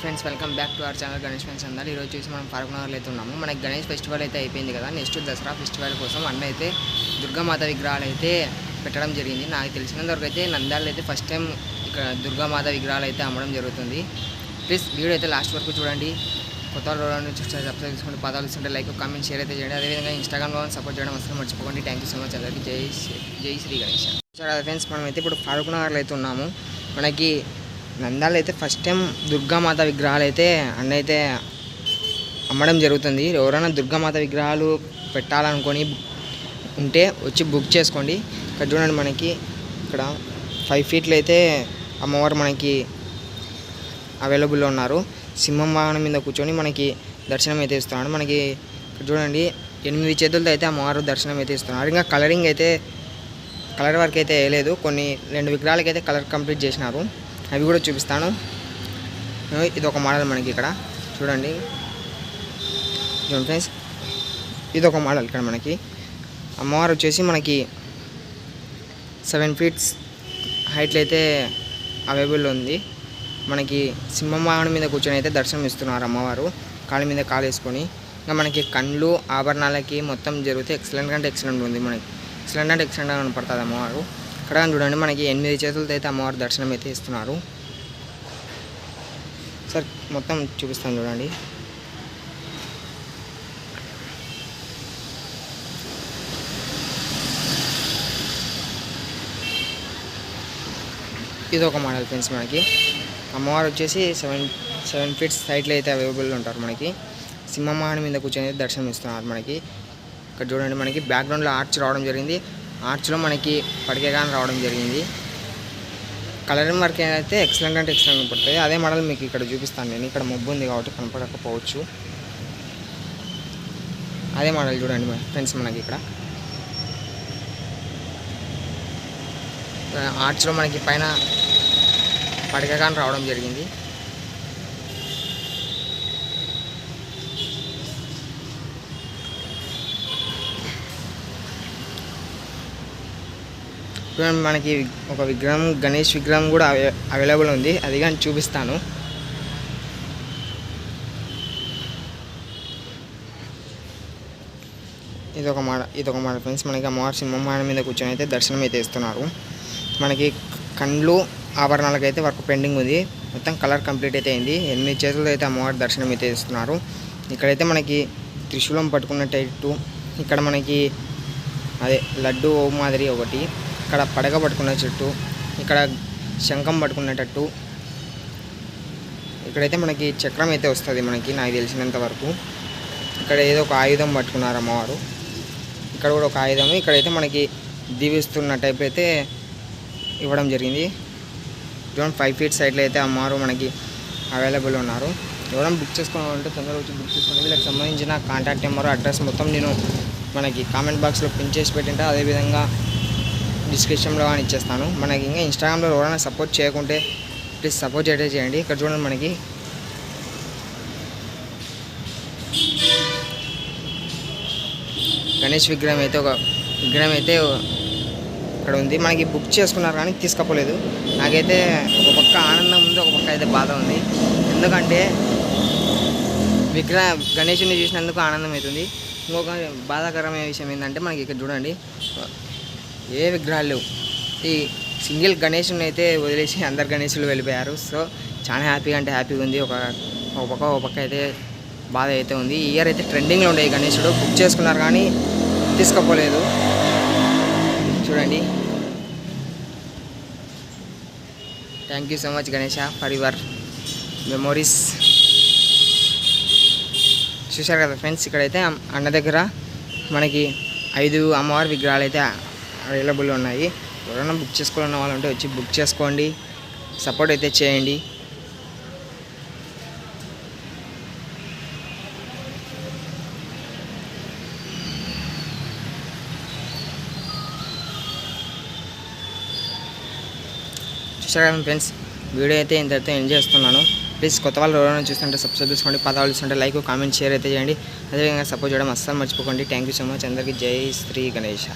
Friends, welcome back to our channel Ganesh friends అందరూ. ఈరోజు చూసి మనం పార్క్ నగర్లో అయితే ఉన్నాము. మనకి గణేష్ ఫెస్టివల్ అయితే అయిపోయింది కదా. నెక్స్ట్ దసరా ఫెస్టివల్ కోసం అన్న అయితే దుర్గామాత విగ్రహాలు అయితే పెట్టడం జరిగింది. నాకు తెలిసినంతవరకు అయితే నంద్యాలలో అయితే ఫస్ట్ టైం ఇక్కడ దుర్గామాత విగ్రహాలు అయితే అమ్మడం జరుగుతుంది. ప్లీజ్ వీడియో అయితే లాస్ట్ వరకు చూడండి. కొత్త వాళ్ళు సబ్స్క్రైబ్ చేసుకోండి, పదాలు ఇస్తుంటే లైక్ కామెంట్ షేర్ అయితే చేయండి. అదేవిధంగా ఇన్స్టాగ్రామ్లో సపోర్ట్ చేయడం అసలు మర్చిపోకండి. థ్యాంక్ యూ సో మచ్ అందరికీ. జై శ్రీ గణేష్. సరే ఫ్రెండ్స్, మనం అయితే ఇప్పుడు ఫారూక్ నగర్లో అయితే ఉన్నాము. మనకి నంద్యాలలో అయితే ఫస్ట్ టైం దుర్గామాత విగ్రహాలు అయితే అన్నైతే అమ్మడం జరుగుతుంది. ఎవరైనా దుర్గామాత విగ్రహాలు పెట్టాలనుకొని ఉంటే వచ్చి బుక్ చేసుకోండి. ఇక్కడ చూడండి, మనకి ఇక్కడ 5 ఫీట్లు అయితే అమ్మవారు మనకి అవైలబుల్లో ఉన్నారు. సింహం వాహనం మీద కూర్చొని మనకి దర్శనం అయితే ఇస్తున్నాడు. మనకి ఇక్కడ చూడండి 8 చేతులతో అయితే అమ్మవారు దర్శనం అయితే ఇస్తున్నారు. ఇంకా కలరింగ్ అయితే కలర్ వర్క్ అయితే వేయలేదు. కొన్ని 2 విగ్రహాలకి అయితే కలర్ కంప్లీట్ చేసినారు. అవి కూడా చూపిస్తాను. ఇది ఒక మోడల్ మనకి ఇక్కడ చూడండి ఫ్రెండ్స్, ఇది ఒక మోడల్. ఇక్కడ మనకి అమ్మవారు వచ్చేసి మనకి 7 ఫీట్స్ హైట్లో అయితే అవైలబుల్ ఉంది. మనకి సింహం వాహనం మీద కూర్చొని అయితే దర్శనం ఇస్తున్నారు అమ్మవారు, కాళ్ళ మీద కాలు వేసుకొని. ఇంకా మనకి కళ్ళు ఆభరణాలకి మొత్తం జరిగితే ఎక్సలెంట్ అంటే ఎక్సలెంట్ ఉంది. మనకి ఎక్సలెంట్ అంటే ఎక్సలెంట్గా కనపడుతుంది అమ్మవారు. ఇక్కడ చూడండి, మనకి 8 చేతులతో అయితే అమ్మవారు దర్శనం అయితే ఇస్తున్నారు. సార్ మొత్తం చూపిస్తాను చూడండి. ఇది ఒక మోడల్ ఫ్రెండ్స్. మనకి అమ్మవారు వచ్చేసి 7 ఫీట్స్ సైడ్లో అయితే అవైలబుల్ ఉంటారు. మనకి సింహవాహనం మీద కూర్చొని దర్శనం ఇస్తున్నారు. మనకి ఇక్కడ చూడండి, మనకి బ్యాక్గ్రౌండ్లో ఆర్చ్ రావడం జరిగింది. ఆర్చ్లో మనకి పడికేగానే రావడం జరిగింది. కలరింగ్ వర్క్ అయితే ఎక్సలెంట్ అంటే ఎక్సలెంట్ పడుతుంది. అదే మోడల్ మీకు ఇక్కడ చూపిస్తాను నేను. ఇక్కడ మబ్బు ఉంది కాబట్టి కనపడకపోవచ్చు. అదే మోడల్ చూడండి ఫ్రెండ్స్. మనకి ఇక్కడ ఆర్చ్లో మనకి పైన పడికేగానే రావడం జరిగింది. మనకి ఒక విగ్రహం, గణేష్ విగ్రహం కూడా అవైలబుల్ ఉంది. అది కానీ చూపిస్తాను. ఇది ఒక మోడల్ ఫ్రెండ్స్. మనకి అమ్మవారి సింహవాహనం మీద కూర్చొని అయితే దర్శనం అయితే ఇస్తున్నారు. మనకి కళ్ళు ఆభరణాలకైతే వర్క్ పెండింగ్ ఉంది. మొత్తం కలర్ కంప్లీట్ అయితే అయింది. 8 చేతులతో అయితే అమ్మవారి దర్శనం అయితే ఇస్తున్నారు. ఇక్కడైతే మనకి త్రిశూలం పట్టుకున్నట్టు, ఇక్కడ మనకి అదే లడ్డు మాదిరి ఒకటి, ఇక్కడ పడగ పట్టుకున్న చెట్టు, ఇక్కడ శంఖం పట్టుకునేటట్టు, ఇక్కడైతే మనకి చక్రం అయితే వస్తుంది మనకి, నాకు తెలిసినంత వరకు. ఇక్కడ ఏదో ఒక ఆయుధం పట్టుకున్నారు అమ్మవారు. ఇక్కడ కూడా ఒక ఆయుధం. ఇక్కడైతే మనకి దీవిస్తున్న టైప్ అయితే ఇవ్వడం జరిగింది. 5 ఫీట్ సైడ్లో అయితే అమ్మవారు మనకి అవైలబుల్ ఉన్నారు. ఎవరైనా బుక్ చేసుకోవాలంటే తొందరగా వచ్చి బుక్ చేసుకోండి. వీళ్ళకి సంబంధించిన కాంటాక్ట్ నెంబర్, అడ్రస్ మొత్తం నేను మనకి కామెంట్ బాక్స్లో పిన్ చేసి పెట్టింటే అదేవిధంగా డిస్క్రిప్షన్లో కానీ ఇచ్చేస్తాను. మనకి ఇంకా ఇన్స్టాగ్రామ్లో ఎవరైనా సపోర్ట్ చేయకుంటే ప్లీజ్ సపోర్ట్ అయితే చేయండి. ఇక్కడ చూడండి, మనకి గణేష్ విగ్రహం అయితే ఇక్కడ ఉంది. మనకి బుక్ చేసుకున్నారు కానీ తీసుకపోలేదు. నాకైతే ఒక పక్క ఆనందం ఉంది, ఒక పక్క అయితే బాధ ఉంది. ఎందుకంటే గణేషుని చూసినందుకు ఆనందం అవుతుంది. ఇంకొక బాధాకరమైన విషయం ఏంటంటే మనకి ఇక్కడ చూడండి ఏ విగ్రహాలు లేవు. ఈ సింగిల్ గణేషుని అయితే వదిలేసి అందరు గణేషులు వెళ్ళిపోయారు. సో చాలా హ్యాపీగా అంటే హ్యాపీగా ఉంది. ఒక పక్క అయితే బాధ అయితే ఉంది. ఈ ఇయర్ అయితే ట్రెండింగ్లో ఉండే గణేషుడు బుక్ చేసుకున్నారు కానీ తీసుకపోలేదు. చూడండి. Thank you so much Ganesha for your memories. చూశారు కదా ఫ్రెండ్స్, ఇక్కడైతే అన్న దగ్గర మనకి 5 అమ్మవారి విగ్రహాలు అయితే అవైలబుల్ ఉన్నాయి. ఎవరైనా బుక్ చేసుకోవాలన్న వాళ్ళు ఉంటే వచ్చి బుక్ చేసుకోండి, సపోర్ట్ అయితే చేయండి. చూసారా ఫ్రెండ్స్, వీడియో అయితే ఇంతటితో ఎంజాయ్ చేస్తున్నాను. ప్లీజ్ కొత్త వాళ్ళు ఎవరైనా చూస్తుంటే సబ్స్క్రైబ్ చేసుకోండి, పదాలు చూస్తుంటే లైక్ కామెంట్ షేర్ అయితే చేయండి. అదేవిధంగా సపోర్ట్ చేయడం అస్సలు మర్చిపోకండి. థ్యాంక్ యూ సో మచ్ అందరికీ. జై శ్రీ గణేష.